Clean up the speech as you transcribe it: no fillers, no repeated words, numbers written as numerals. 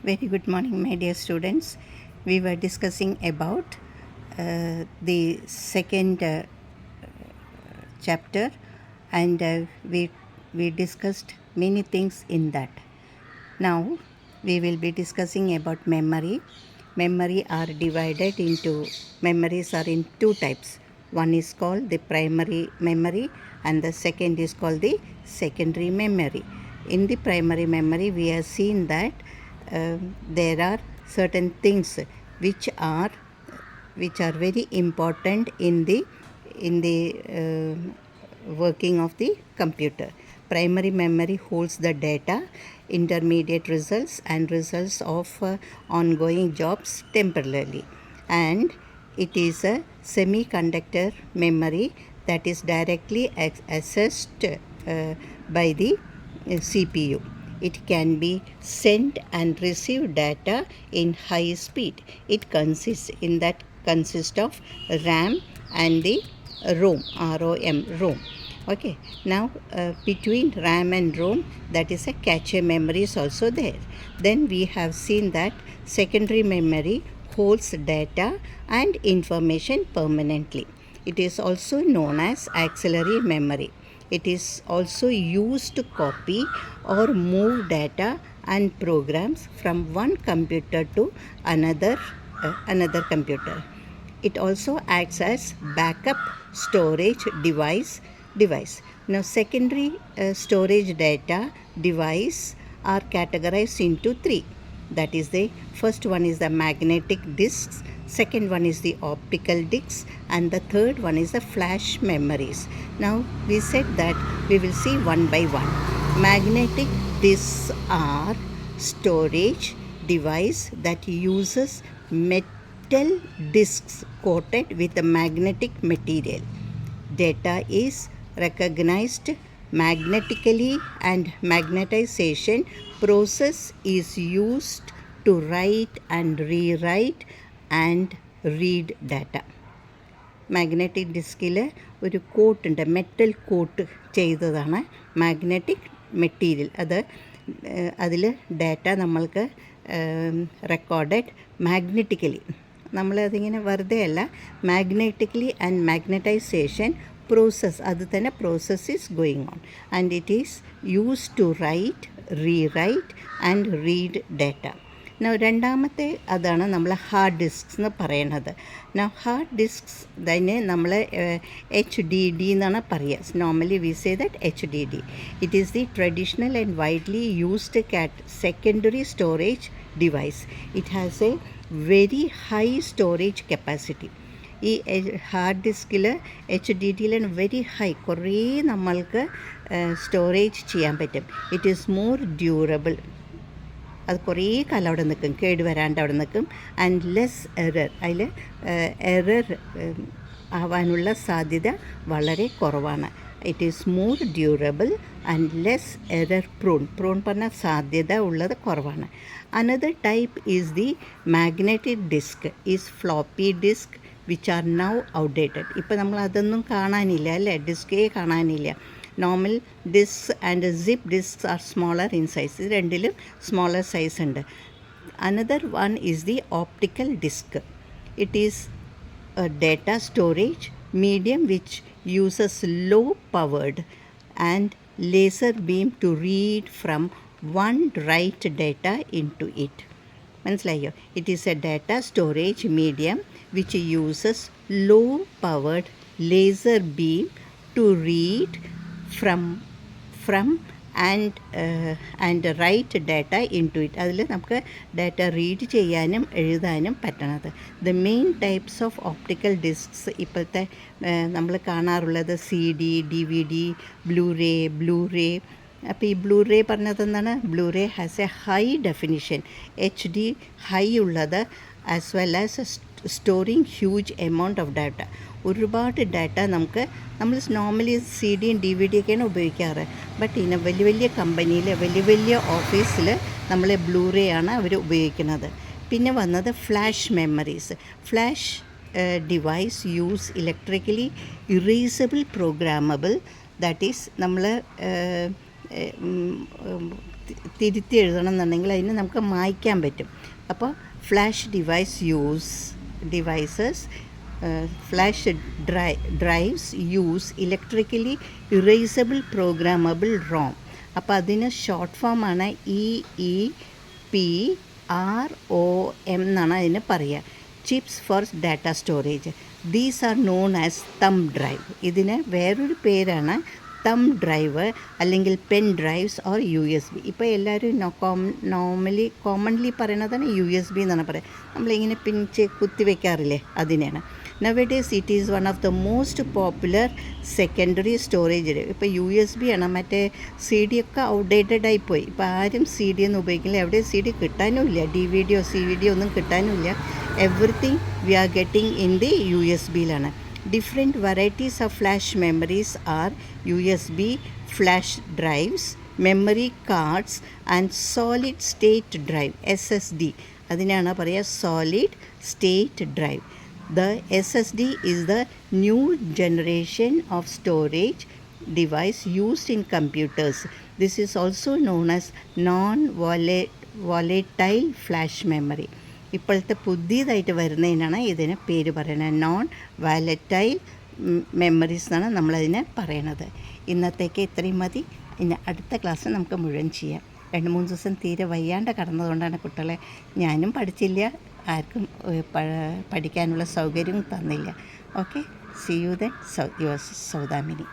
Very good morning, my dear students. We were discussing about the second chapter, and we discussed many things in that. Now we will be discussing about memory. Memories are in two types. One is called the primary memory, and the second is called the secondary memory. In the primary memory, we have seen that there are certain things which are very important in the working of the computer. Primary memory holds the data, intermediate results, and results of ongoing jobs temporarily. And it is a semiconductor memory that is directly accessed by the CPU. It can be sent and receive data in high speed. It consists of RAM and the ROM, ROM. Okay, now between RAM and ROM, that is a cache memory is also there. Then we have seen that secondary memory holds data and information permanently. It is also known as auxiliary memory. It is also used to copy or move data and programs from one computer to another computer. It also acts as backup storage device. Now, secondary storage data device are categorized into three. That is, the first one is the magnetic disks, second one is the optical disks, and the third one is the flash memories. Now we said that we will see one by one. Magnetic disks are storage device that uses metal disks coated with a magnetic material. Data is recognized magnetically, and magnetization process is used to write and rewrite and read data. Magnetic ഡിസ്കിൽ ഒരു കോട്ടുണ്ട്, metal coat ചെയ്തതാണ് magnetic material. അതിൽ data നമ്മൾക്ക് recorded magnetically, നമ്മളതിങ്ങനെ വെറുതെ അല്ല, magnetically and magnetization process, അത് തന്നെ process is going on, and it is use to write, rewrite and read data. രണ്ടാമത്തെ അതാണ് നമ്മൾ ഹാർഡ് ഡിസ്ക്സ് എന്ന് പറയുന്നത്. ഹാർഡ് ഡിസ്ക്സ് തന്നെ നമ്മൾ HDD എന്നാണ് പറയുക. Normally we say that HDD. It is the traditional and widely used secondary storage device. It has A very high storage capacity. ഈ ഹാർഡ് ഡിസ്കിൽ HDD വെരി ഹൈ, കുറേ നമ്മൾക്ക് സ്റ്റോറേജ് ചെയ്യാൻ പറ്റും. ഇറ്റ് ഈസ് മോർ ഡ്യൂറബിൾ, അത് കുറേ കാലം അവിടെ നിൽക്കും, കേടുവരാണ്ട് അവിടെ നിൽക്കും. ആൻഡ് ലെസ് എറർ, അതിൽ എറർ ആവാനുള്ള സാധ്യത വളരെ കുറവാണ്. It is more durable and less error prone പറഞ്ഞാൽ സാധ്യത ഉള്ളത് കുറവാണ്. Another type is the magnetic disk is floppy disk which are now outdated. ഇപ്പോൾ നമ്മൾ അതൊന്നും കാണാനില്ല അല്ലേ, ഡിസ്കേ കാണാനില്ല. Normal disk and zip disk are smaller in size. ഇത് രണ്ടിലും സ്മോളർ സൈസ് ഉണ്ട്. Another one is the optical disk. It is a data storage medium which uses low powered and laser beam to read from one write data into it. മനസ്സിലായോ? It is a data storage medium which uses low powered laser beam to read from and write data into it. അതിൽ നമുക്ക് data read ചെയ്യാനും എഴുതാനും പറ്റണത്. The main types of optical discs ഇപ്പോഴത്തെ നമ്മൾ കാണാറുള്ളത് CD, DVD, blue ray. അപ്പോൾ ഈ ബ്ലൂറേ പറഞ്ഞത് എന്താണ്? Blu-ray has a high definition, HD high ഉള്ളത്, as well as storing huge amount of data. ഒരുപാട് ഡാറ്റ നമ്മൾ നോർമലി CD യും DVD ഒക്കെയാണ് ഉപയോഗിക്കാറ്. ബട്ട് ഇങ്ങനെ വലിയ കമ്പനിയിൽ വലിയ ഓഫീസിൽ നമ്മൾ ബ്ലൂറേ ആണ് അവർ ഉപയോഗിക്കുന്നത്. പിന്നെ വന്നത് flash memories. Flash device use electrically erasable programmable, that is നമ്മൾ തിരുത്തി എഴുതണം എന്നുണ്ടെങ്കിൽ അതിന് നമുക്ക് മായ്ക്കാൻ പറ്റും. അപ്പോൾ flash devices flash drives use electrically erasable programmable ROM. അപ്പോൾ അതിന് ഷോർട്ട് ഫോമാണ് EEPROM എന്നാണ് അതിന് പറയുക. Chips for data storage. These are known as thumb drive. ഇതിന് വേറൊരു പേരാണ് തംബ് ഡ്രൈവ് അല്ലെങ്കിൽ പെൻ ഡ്രൈവ്സ് ഓർ USB. ഇപ്പോൾ എല്ലാവരും കോമൺലി പറയണതാണ് USB എന്നാണ് പറയുക. നമ്മളിങ്ങനെ പിഞ്ച് കുത്തി വയ്ക്കാറില്ലേ, അതിനെയാണ്. Nowadays it is one of the most popular secondary storage. ഇപ്പോൾ USB ആണ്. മറ്റേ CD ഒക്കെ ഔട്ട്ഡേറ്റഡ് ആയിപ്പോയി. ഇപ്പോൾ ആരും CD ഒന്നും ഉപയോഗിക്കില്ല. എവിടെ CD കിട്ടാനും ഇല്ല. DVD CVD ഒന്നും കിട്ടാനും ഇല്ല. Everything we are getting in the USB-ലാണ്. Different varieties of flash memories are USB flash drives, memory cards and solid state drive SSD. അതിനാണ് പറയുക solid state drive. The SSD is the new generation of storage device used in computers. This is also known as non-volatile flash memory. ഇപ്പോഴത്തെ പുതിയതായിട്ട് വരുന്നതിനാണ് ഇതിന് പേര് പറയുന്നത് non വാലറ്റൈൽ memories എന്നാണ് നമ്മളതിനെ പറയണത്. ഇന്നത്തേക്ക് ഇത്രയും മതി. ഇനി അടുത്ത ക്ലാസ് നമുക്ക് മുഴുവൻ ചെയ്യാം. 2-3 ദിവസം തീരെ വയ്യാണ്ട് കടന്നതുകൊണ്ടാണ് കുട്ടികളെ. ഞാനും പഠിച്ചില്ല, ആർക്കും പഠിക്കാനുള്ള സൗകര്യവും തന്നില്ല. Okay, C you then. Your Saudamini.